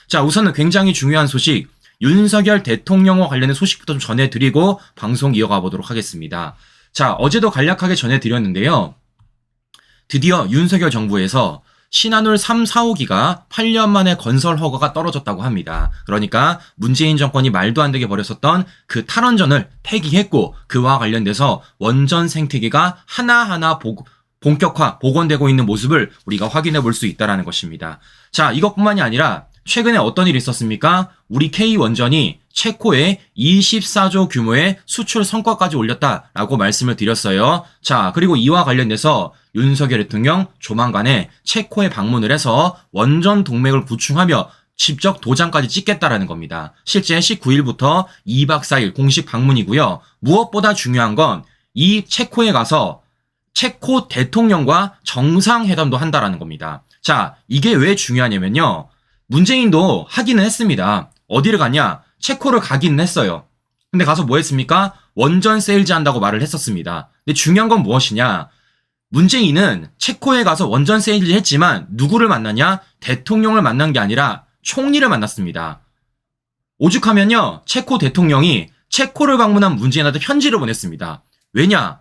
자, 우선은 굉장히 중요한 소식, 윤석열 대통령과 관련된 소식부터 좀 전해드리고 방송 이어가 보도록 하겠습니다. 자, 어제도 간략하게 전해드렸는데요. 드디어 윤석열 정부에서 신한울 3, 4호기가 8년 만에 건설 허가가 떨어졌다고 합니다. 그러니까 문재인 정권이 말도 안 되게 벌였었던 그 탈원전을 폐기했고, 그와 관련돼서 원전 생태계가 하나하나 본격화, 복원되고 있는 모습을 우리가 확인해 볼 수 있다는 것입니다. 자, 이것뿐만이 아니라 최근에 어떤 일이 있었습니까? 우리 K원전이 체코에 24조 규모의 수출 성과까지 올렸다라고 말씀을 드렸어요. 자, 그리고 이와 관련돼서 윤석열 대통령 조만간에 체코에 방문을 해서 원전 동맹을 구축하며 직접 도장까지 찍겠다라는 겁니다. 실제 19일부터 2박 4일 공식 방문이고요. 무엇보다 중요한 건 이 체코에 가서 체코 대통령과 정상회담도 한다라는 겁니다. 자, 이게 왜 중요하냐면요. 문재인도 하기는 했습니다. 어디를 가냐? 체코를 가기는 했어요. 근데 가서 뭐 했습니까? 원전 세일즈 한다고 말을 했었습니다. 근데 중요한 건 무엇이냐? 문재인은 체코에 가서 원전 세일즈 했지만 누구를 만났냐? 대통령을 만난 게 아니라 총리를 만났습니다. 오죽하면요, 체코 대통령이 체코를 방문한 문재인한테 편지를 보냈습니다. 왜냐?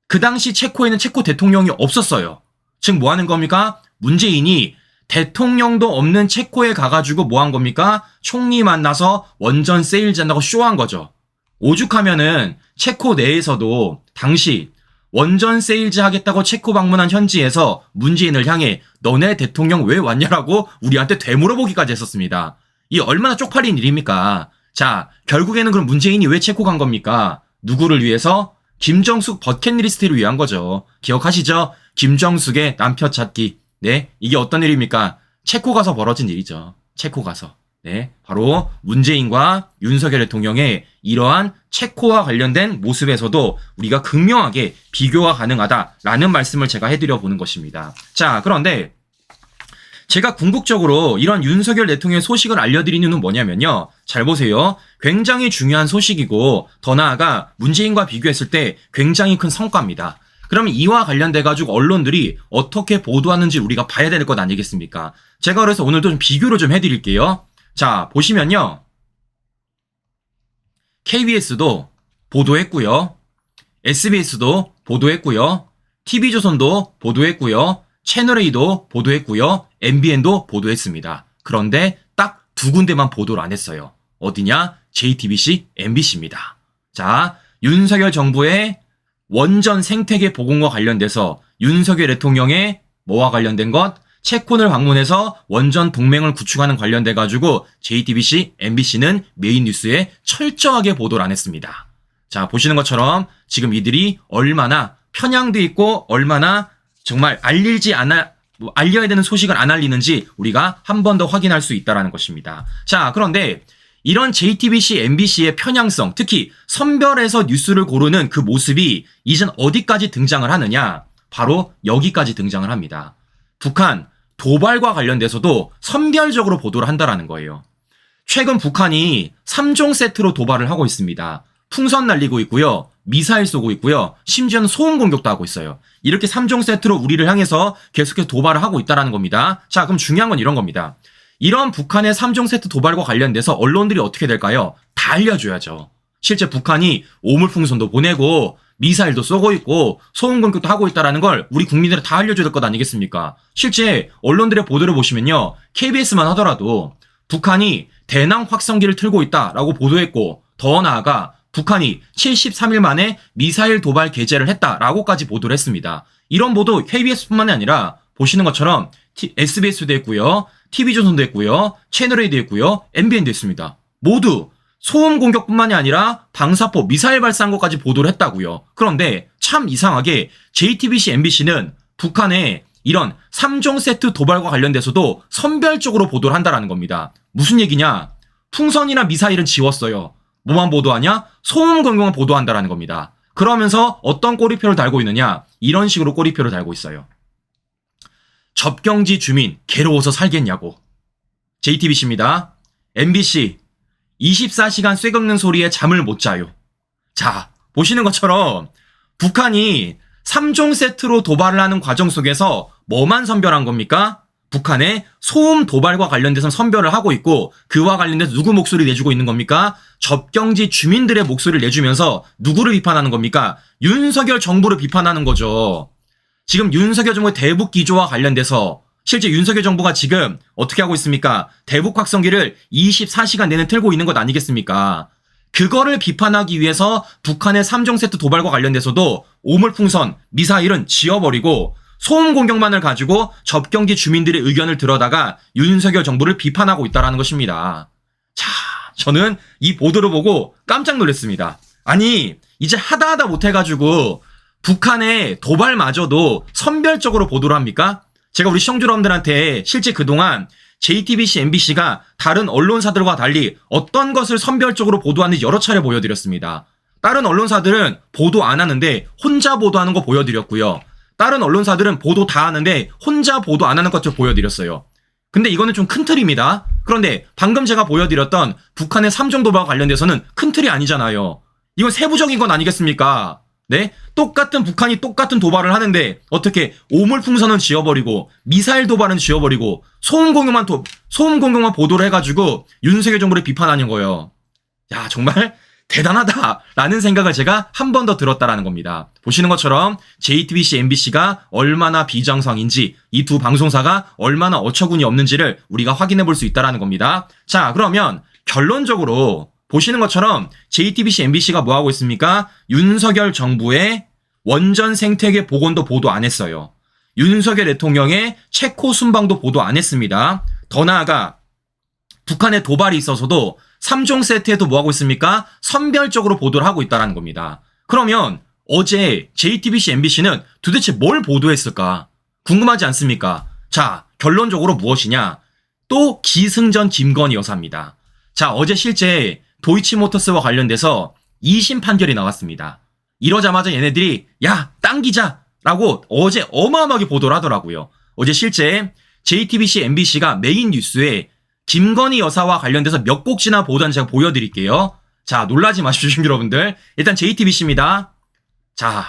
그 당시 체코에는 체코 대통령이 없었어요. 즉 뭐 하는 겁니까? 문재인이 대통령도 없는 체코에 가가지고 뭐 한 겁니까? 총리 만나서 원전 세일즈 한다고 쇼한 거죠. 오죽하면은 체코 내에서도 당시 원전 세일즈 하겠다고 체코 방문한 현지에서 문재인을 향해 너네 대통령 왜 왔냐라고 우리한테 되물어보기까지 했었습니다. 이 얼마나 쪽팔린 일입니까? 자, 결국에는 그럼 문재인이 왜 체코 간 겁니까? 누구를 위해서? 김정숙 버킷리스트를 위한 거죠. 기억하시죠? 김정숙의 남편 찾기. 네, 이게 어떤 일입니까? 체코 가서 벌어진 일이죠. 체코 가서. 네, 바로 문재인과 윤석열 대통령의 이러한 체코와 관련된 모습에서도 우리가 극명하게 비교가 가능하다라는 말씀을 제가 해드려 보는 것입니다. 자, 그런데 제가 궁극적으로 이런 윤석열 대통령의 소식을 알려드리는 이유는 뭐냐면요. 잘 보세요. 굉장히 중요한 소식이고 더 나아가 문재인과 비교했을 때 굉장히 큰 성과입니다. 그러면 이와 관련돼가지고 언론들이 어떻게 보도하는지 우리가 봐야 될 것 아니겠습니까? 제가 그래서 오늘도 좀 비교를 좀 해드릴게요. 자, 보시면요. KBS도 보도했고요. SBS도 보도했고요. TV조선도 보도했고요. 채널A도 보도했고요. MBN도 보도했습니다. 그런데 딱 두 군데만 보도를 안 했어요. 어디냐? JTBC, MBC입니다. 자, 윤석열 정부의 원전 생태계 복원과 관련돼서 윤석열 대통령의 뭐와 관련된 것? 체코를 방문해서 원전 동맹을 구축하는 관련돼가지고 JTBC, MBC는 메인 뉴스에 철저하게 보도를 안 했습니다. 자, 보시는 것처럼 지금 이들이 얼마나 편향돼 있고 얼마나 정말 알려야 되는 소식을 안 알리는지 우리가 한 번 더 확인할 수 있다는 것입니다. 자, 그런데 이런 JTBC, MBC의 편향성, 특히 선별해서 뉴스를 고르는 그 모습이 이젠 어디까지 등장을 하느냐? 바로 여기까지 등장을 합니다. 북한 도발과 관련돼서도 선별적으로 보도를 한다는 거예요. 최근 북한이 3종 세트로 도발을 하고 있습니다. 풍선 날리고 있고요. 미사일 쏘고 있고요. 심지어는 소음 공격도 하고 있어요. 이렇게 3종 세트로 우리를 향해서 계속해서 도발을 하고 있다는 겁니다. 자, 그럼 중요한 건 이런 겁니다. 이런 북한의 3종 세트 도발과 관련돼서 언론들이 어떻게 될까요? 다 알려줘야죠. 실제 북한이 오물풍선도 보내고 미사일도 쏘고 있고 소음 공격도 하고 있다는 걸 우리 국민들은 다 알려줘야 될 것 아니겠습니까? 실제 언론들의 보도를 보시면요. KBS만 하더라도 북한이 대낭 확성기를 틀고 있다라고 보도했고 더 나아가 북한이 73일 만에 미사일 도발 개제를 했다라고까지 보도를 했습니다. 이런 보도 KBS뿐만이 아니라 보시는 것처럼 SBS도 했고요. TV조선도 했고요. 채널A도 했고요. MBN도 했습니다. 모두 소음 공격뿐만이 아니라 방사포 미사일 발사한 것까지 보도를 했다고요. 그런데 참 이상하게 JTBC, MBC는 북한의 이런 3종 세트 도발과 관련돼서도 선별적으로 보도를 한다는 겁니다. 무슨 얘기냐? 풍선이나 미사일은 지웠어요. 뭐만 보도하냐? 소음 공격만 보도한다는 겁니다. 그러면서 어떤 꼬리표를 달고 있느냐? 이런 식으로 꼬리표를 달고 있어요. 접경지 주민 괴로워서 살겠냐고. JTBC입니다. MBC 24시간 쇠 긁는 소리에 잠을 못 자요. 자, 보시는 것처럼 북한이 3종 세트로 도발을 하는 과정 속에서 뭐만 선별한 겁니까? 북한의 소음 도발과 관련돼서 선별을 하고 있고 그와 관련돼서 누구 목소리 내주고 있는 겁니까? 접경지 주민들의 목소리를 내주면서 누구를 비판하는 겁니까? 윤석열 정부를 비판하는 거죠. 지금 윤석열 정부의 대북 기조와 관련돼서 실제 윤석열 정부가 지금 어떻게 하고 있습니까? 대북 확성기를 24시간 내내 틀고 있는 것 아니겠습니까? 그거를 비판하기 위해서 북한의 3종 세트 도발과 관련돼서도 오물풍선, 미사일은 지워버리고 소음 공격만을 가지고 접경지 주민들의 의견을 들어다가 윤석열 정부를 비판하고 있다는 것입니다. 자, 저는 이 보도를 보고 깜짝 놀랐습니다. 아니, 이제 하다 못해가지고 북한의 도발마저도 선별적으로 보도를 합니까? 제가 우리 시청자 여러분들한테 실제 그동안 JTBC, MBC가 다른 언론사들과 달리 어떤 것을 선별적으로 보도하는지 여러 차례 보여드렸습니다. 다른 언론사들은 보도 안 하는데 혼자 보도하는 거 보여드렸고요. 다른 언론사들은 보도 다 하는데 혼자 보도 안 하는 것들 보여드렸어요. 근데 이거는 좀 큰 틀입니다. 그런데 방금 제가 보여드렸던 북한의 3종 도발과 관련돼서는 큰 틀이 아니잖아요. 이건 세부적인 건 아니겠습니까? 네? 북한이 똑같은 도발을 하는데 어떻게 오물풍선은 지워버리고 미사일 도발은 지워버리고 소음 공격만 보도를 해가지고 윤석열 정부를 비판하는 거예요. 야, 정말 대단하다라는 생각을 제가 한 번 더 들었다라는 겁니다. 보시는 것처럼 JTBC, MBC가 얼마나 비정상인지 이 두 방송사가 얼마나 어처구니 없는지를 우리가 확인해 볼 수 있다라는 겁니다. 자, 그러면 결론적으로 보시는 것처럼 JTBC, MBC가 뭐 하고 있습니까? 윤석열 정부의 원전 생태계 복원도 보도 안 했어요. 윤석열 대통령의 체코 순방도 보도 안 했습니다. 더 나아가 북한의 도발이 있어서도 3종 세트에도 뭐 하고 있습니까? 선별적으로 보도를 하고 있다는 겁니다. 그러면 어제 JTBC, MBC는 도대체 뭘 보도했을까? 궁금하지 않습니까? 자, 결론적으로 무엇이냐? 또 기승전 김건희 여사입니다. 자, 어제 실제 도이치모터스와 관련돼서 2심 판결이 나왔습니다. 이러자마자 얘네들이 야, 당기자라고 어제 어마어마하게 보도를 하더라고요. 어제 실제 JTBC, MBC가 메인 뉴스에 김건희 여사와 관련돼서 몇 곡지나 보도한 제가 보여드릴게요. 자, 놀라지 마십시오, 여러분들. 일단 JTBC입니다. 자,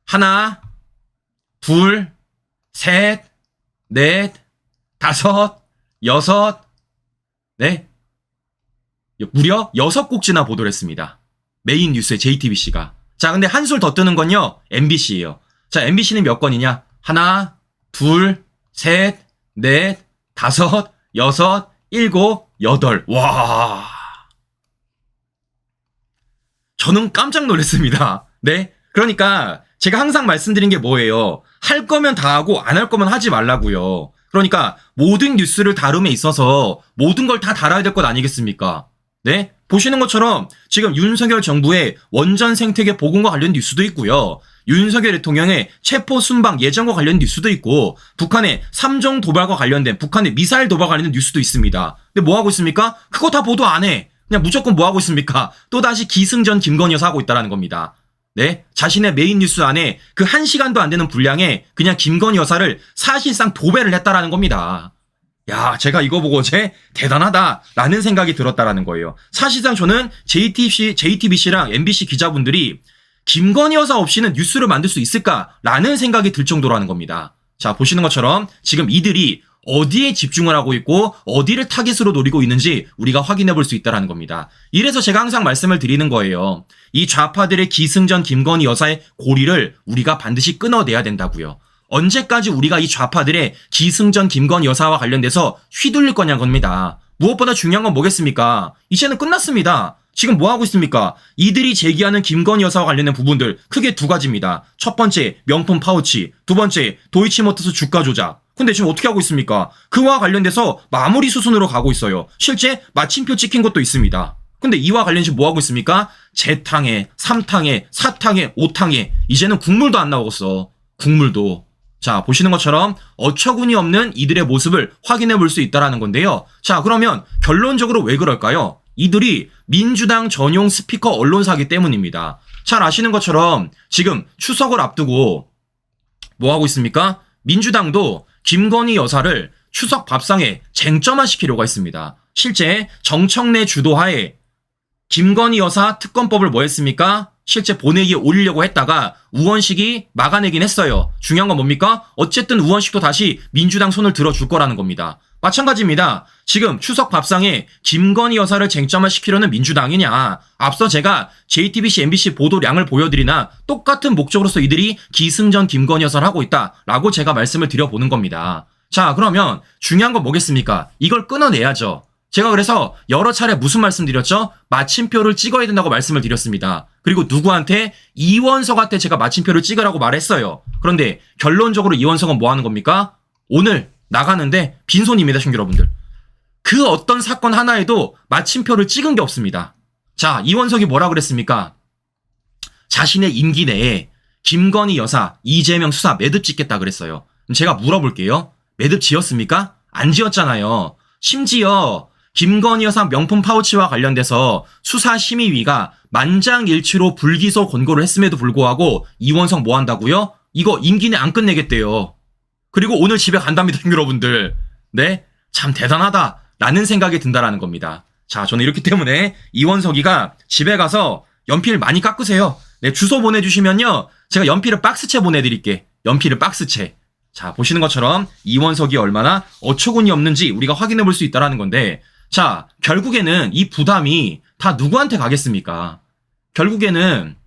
하나, 둘, 셋, 넷, 다섯, 여섯, 네. 무려 6곡지나 보도를 했습니다. 메인 뉴스에 JTBC가. 자, 근데 한술 더 뜨는 건요, MBC예요. 자, MBC는 몇 건이냐? 하나, 둘, 셋, 넷, 다섯, 여섯, 일곱, 여덟. 와. 저는 깜짝 놀랐습니다. 네. 그러니까 제가 항상 말씀드린 게 뭐예요? 할 거면 다 하고 안 할 거면 하지 말라고요. 그러니까 모든 뉴스를 다룸에 있어서 모든 걸 다 달아야 될 것 아니겠습니까? 네? 보시는 것처럼 지금 윤석열 정부의 원전 생태계 복원과 관련 뉴스도 있고요. 윤석열 대통령의 체포 순방 예정과 관련 뉴스도 있고 북한의 3종 도발과 관련된 북한의 미사일 도발 관련된 뉴스도 있습니다. 근데 뭐 하고 있습니까? 그거 다 보도 안 해. 그냥 무조건 뭐 하고 있습니까? 또다시 기승전 김건희 여사 하고 있다는 겁니다. 네? 자신의 메인 뉴스 안에 그 1시간도 안 되는 분량에 그냥 김건희 여사를 사실상 도배를 했다라는 겁니다. 야, 제가 이거 보고 어제 대단하다라는 생각이 들었다라는 거예요. 사실상 저는 JTBC랑 MBC 기자분들이 김건희 여사 없이는 뉴스를 만들 수 있을까라는 생각이 들 정도라는 겁니다. 자, 보시는 것처럼 지금 이들이 어디에 집중을 하고 있고 어디를 타깃으로 노리고 있는지 우리가 확인해 볼 수 있다는 겁니다. 이래서 제가 항상 말씀을 드리는 거예요. 이 좌파들의 기승전 김건희 여사의 고리를 우리가 반드시 끊어내야 된다고요. 언제까지 우리가 이 좌파들의 기승전 김건희 여사와 관련돼서 휘둘릴 거냐는 겁니다. 무엇보다 중요한 건 뭐겠습니까? 이제는 끝났습니다. 지금 뭐 하고 있습니까? 이들이 제기하는 김건희 여사와 관련된 부분들 크게 두 가지입니다. 첫 번째, 명품 파우치. 두 번째, 도이치모터스 주가 조작. 근데 지금 어떻게 하고 있습니까? 그와 관련돼서 마무리 수순으로 가고 있어요. 실제 마침표 찍힌 것도 있습니다. 근데 이와 관련해서 뭐 하고 있습니까? 재탕에, 3탕에, 4탕에, 5탕에 이제는 국물도 안 나오겠어. 국물도. 자, 보시는 것처럼 어처구니 없는 이들의 모습을 확인해 볼 수 있다는 건데요. 자, 그러면 결론적으로 왜 그럴까요? 이들이 민주당 전용 스피커 언론사기 때문입니다. 잘 아시는 것처럼 지금 추석을 앞두고 뭐 하고 있습니까? 민주당도 김건희 여사를 추석 밥상에 쟁점화시키려고 했습니다. 실제 정청래 주도하에 김건희 여사 특검법을 뭐 했습니까? 실제 본회의에 올리려고 했다가 우원식이 막아내긴 했어요. 중요한 건 뭡니까? 어쨌든 우원식도 다시 민주당 손을 들어줄 거라는 겁니다. 마찬가지입니다. 지금 추석 밥상에 김건희 여사를 쟁점화 시키려는 민주당이냐, 앞서 제가 JTBC, MBC 보도량을 보여드리나 똑같은 목적으로서 이들이 기승전 김건희 여사를 하고 있다라고 제가 말씀을 드려보는 겁니다. 자, 그러면 중요한 건 뭐겠습니까? 이걸 끊어내야죠. 제가 그래서 여러 차례 무슨 말씀 드렸죠? 마침표를 찍어야 된다고 말씀을 드렸습니다. 그리고 누구한테? 이원석한테 제가 마침표를 찍으라고 말했어요. 그런데 결론적으로 이원석은 뭐 하는 겁니까? 오늘 나가는데 빈손입니다, 시청자 여러분들. 그 어떤 사건 하나에도 마침표를 찍은 게 없습니다. 자, 이원석이 뭐라 그랬습니까? 자신의 임기 내에 김건희 여사, 이재명 수사 매듭 짓겠다 그랬어요. 그럼 제가 물어볼게요. 매듭 지었습니까? 안 지었잖아요. 심지어 김건희 여사 명품 파우치와 관련돼서 수사심의위가 만장일치로 불기소 권고를 했음에도 불구하고 이원석 뭐 한다고요? 이거 임기 내 안 끝내겠대요. 그리고 오늘 집에 간답니다, 여러분들. 네, 참 대단하다라는 생각이 든다라는 겁니다. 자, 저는 이렇기 때문에 이원석이가 집에 가서 연필 많이 깎으세요. 네, 주소 보내주시면요, 제가 연필을 박스채 보내드릴게. 연필을 박스채. 자, 보시는 것처럼 이원석이 얼마나 어처구니 없는지 우리가 확인해 볼 수 있다라는 건데, 자, 결국에는 이 부담이 다 누구한테 가겠습니까? 결국에는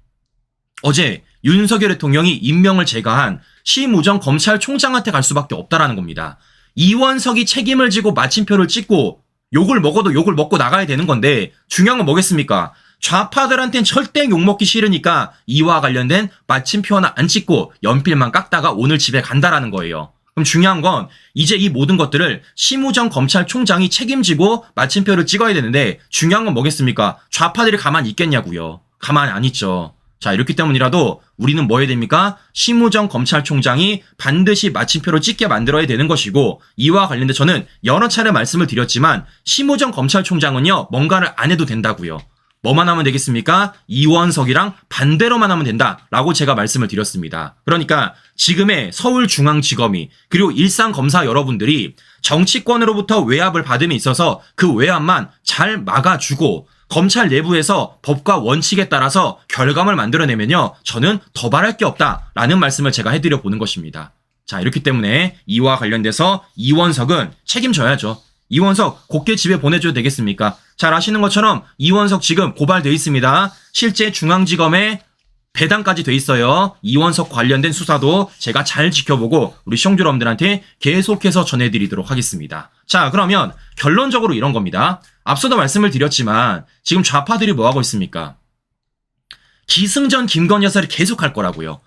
어제 윤석열 대통령이 임명을 제거한 심우정 검찰총장한테 갈 수밖에 없다라는 겁니다. 이원석이 책임을 지고 마침표를 찍고 욕을 먹어도 욕을 먹고 나가야 되는 건데, 중요한 건 뭐겠습니까? 좌파들한텐 절대 욕먹기 싫으니까 이와 관련된 마침표 하나 안 찍고 연필만 깎다가 오늘 집에 간다라는 거예요. 그럼 중요한 건 이제 이 모든 것들을 심우정 검찰총장이 책임지고 마침표를 찍어야 되는데, 중요한 건 뭐겠습니까? 좌파들이 가만히 있겠냐고요. 가만히 안 있죠. 자, 이렇기 때문이라도 우리는 뭐 해야 됩니까? 심우정 검찰총장이 반드시 마침표를 찍게 만들어야 되는 것이고, 이와 관련돼 저는 여러 차례 말씀을 드렸지만 심우정 검찰총장은요, 뭔가를 안 해도 된다고요. 뭐만 하면 되겠습니까? 이원석이랑 반대로만 하면 된다라고 제가 말씀을 드렸습니다. 그러니까 지금의 서울중앙지검이 그리고 일상검사 여러분들이 정치권으로부터 외압을 받음에 있어서 그 외압만 잘 막아주고 검찰 내부에서 법과 원칙에 따라서 결과물 만들어내면요, 저는 더 바랄 게 없다라는 말씀을 제가 해드려 보는 것입니다. 자, 이렇기 때문에 이와 관련돼서 이원석은 책임져야죠. 이원석 곱게 집에 보내줘도 되겠습니까? 잘 아시는 것처럼 이원석 지금 고발돼 있습니다. 실제 중앙지검에 배당까지 돼 있어요. 이원석 관련된 수사도 제가 잘 지켜보고 우리 시청자 여러분들한테 계속해서 전해드리도록 하겠습니다. 자, 그러면 결론적으로 이런 겁니다. 앞서도 말씀을 드렸지만 지금 좌파들이 뭐하고 있습니까? 기승전 김건희 여사를 계속할 거라고요.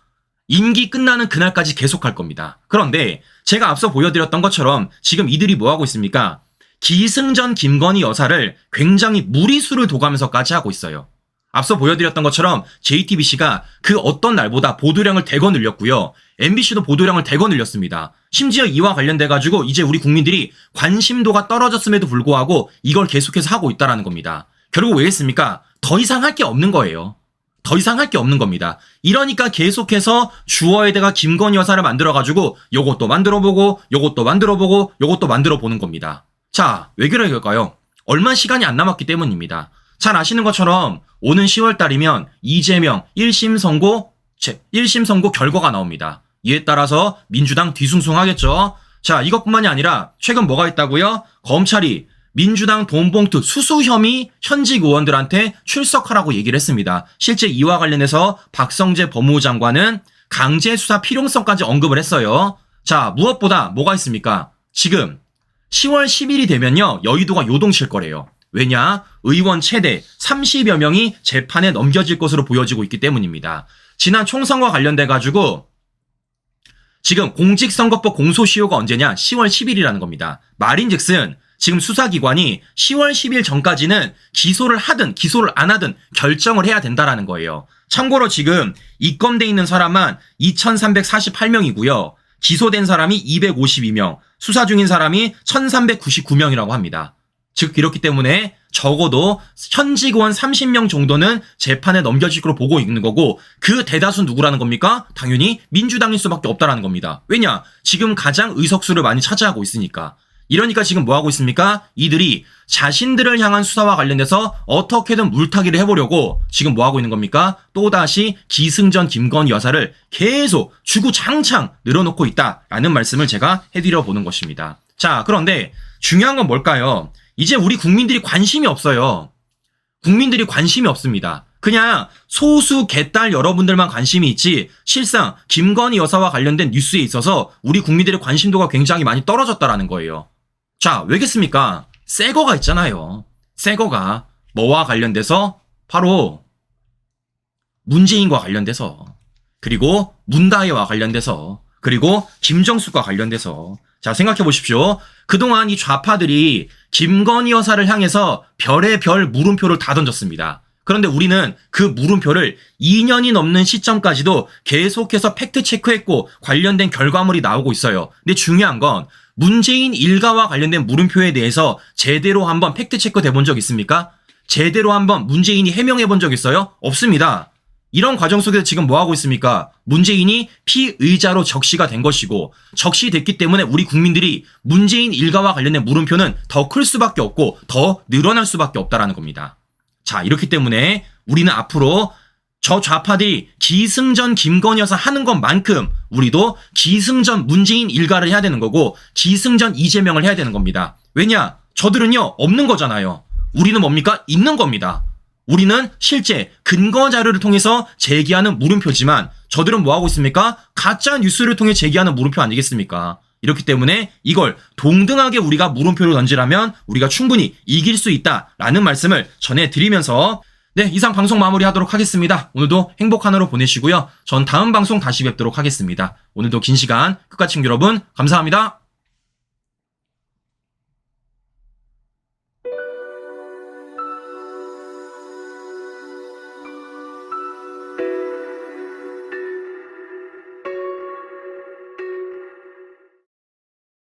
임기 끝나는 그날까지 계속할 겁니다. 그런데 제가 앞서 보여드렸던 것처럼 지금 이들이 뭐하고 있습니까? 기승전 김건희 여사를 굉장히 무리수를 둬가면서까지 하고 있어요. 앞서 보여드렸던 것처럼 JTBC가 그 어떤 날보다 보도량을 대거 늘렸고요. MBC도 보도량을 대거 늘렸습니다. 심지어 이와 관련돼가지고 이제 우리 국민들이 관심도가 떨어졌음에도 불구하고 이걸 계속해서 하고 있다는 겁니다. 결국 왜 했습니까? 더 이상 할 게 없는 거예요. 더 이상 할 게 없는 겁니다. 이러니까 계속해서 주어에다가 김건희 여사를 만들어가지고 요것도 만들어보고 요것도 만들어보고 요것도 만들어보는 겁니다. 자, 왜 그럴까요? 얼마 시간이 안 남았기 때문입니다. 잘 아시는 것처럼 오는 10월 달이면 이재명 1심 선고 결과가 나옵니다. 이에 따라서 민주당 뒤숭숭하겠죠. 자, 이것뿐만이 아니라 최근 뭐가 있다고요? 검찰이 민주당 돈봉투 수수 혐의 현직 의원들한테 출석하라고 얘기를 했습니다. 실제 이와 관련해서 박성재 법무부 장관은 강제 수사 필요성까지 언급을 했어요. 자, 무엇보다 뭐가 있습니까? 지금 10월 10일이 되면요, 여의도가 요동칠 거래요. 왜냐? 의원 최대 30여 명이 재판에 넘겨질 것으로 보여지고 있기 때문입니다. 지난 총선과 관련돼가지고 지금 공직선거법 공소시효가 언제냐? 10월 10일이라는 겁니다. 말인즉슨 지금 수사기관이 10월 10일 전까지는 기소를 하든 기소를 안 하든 결정을 해야 된다라는 거예요. 참고로 지금 입건돼 있는 사람만 2,348명이고요. 기소된 사람이 252명, 수사 중인 사람이 1,399명이라고 합니다. 즉 이렇기 때문에 적어도 현직 의원 30명 정도는 재판에 넘겨질 거로 보고 있는 거고, 그 대다수 누구라는 겁니까? 당연히 민주당일 수밖에 없다라는 겁니다. 왜냐? 지금 가장 의석수를 많이 차지하고 있으니까. 이러니까 지금 뭐 하고 있습니까? 이들이 자신들을 향한 수사와 관련돼서 어떻게든 물타기를 해보려고 지금 뭐 하고 있는 겁니까? 또다시 기승전 김건희 여사를 계속 주구장창 늘어놓고 있다라는 말씀을 제가 해드려 보는 것입니다. 자, 그런데 중요한 건 뭘까요? 이제 우리 국민들이 관심이 없어요. 국민들이 관심이 없습니다. 그냥 소수 개딸 여러분들만 관심이 있지 실상 김건희 여사와 관련된 뉴스에 있어서 우리 국민들의 관심도가 굉장히 많이 떨어졌다라는 거예요. 자, 왜겠습니까? 새 거가 있잖아요. 새 거가 뭐와 관련돼서? 바로 문재인과 관련돼서, 그리고 문다혜와 관련돼서, 그리고 김정숙과 관련돼서. 자, 생각해 보십시오. 그동안 이 좌파들이 김건희 여사를 향해서 별의 별 물음표를 다 던졌습니다. 그런데 우리는 그 물음표를 2년이 넘는 시점까지도 계속해서 팩트체크했고 관련된 결과물이 나오고 있어요. 근데 중요한 건 문재인 일가와 관련된 물음표에 대해서 제대로 한번 팩트체크 돼본 적 있습니까? 제대로 한번 문재인이 해명해 본 적 있어요? 없습니다. 이런 과정 속에서 지금 뭐 하고 있습니까? 문재인이 피의자로 적시가 된 것이고, 적시됐기 때문에 우리 국민들이 문재인 일가와 관련된 물음표는 더 클 수밖에 없고 더 늘어날 수밖에 없다라는 겁니다. 자, 이렇기 때문에 우리는 앞으로 저 좌파들이 기승전 김건희 여사 하는 것만큼 우리도 기승전 문재인 일가를 해야 되는 거고 기승전 이재명을 해야 되는 겁니다. 왜냐? 저들은요 없는 거잖아요. 우리는 뭡니까? 있는 겁니다. 우리는 실제 근거 자료를 통해서 제기하는 물음표지만 저들은 뭐 하고 있습니까? 가짜 뉴스를 통해 제기하는 물음표 아니겠습니까? 이렇기 때문에 이걸 동등하게 우리가 물음표를 던지라면 우리가 충분히 이길 수 있다라는 말씀을 전해드리면서 네, 이상 방송 마무리하도록 하겠습니다. 오늘도 행복한 하루 보내시고요. 전 다음 방송 다시 뵙도록 하겠습니다. 오늘도 긴 시간 끝까지 시청자 여러분 감사합니다.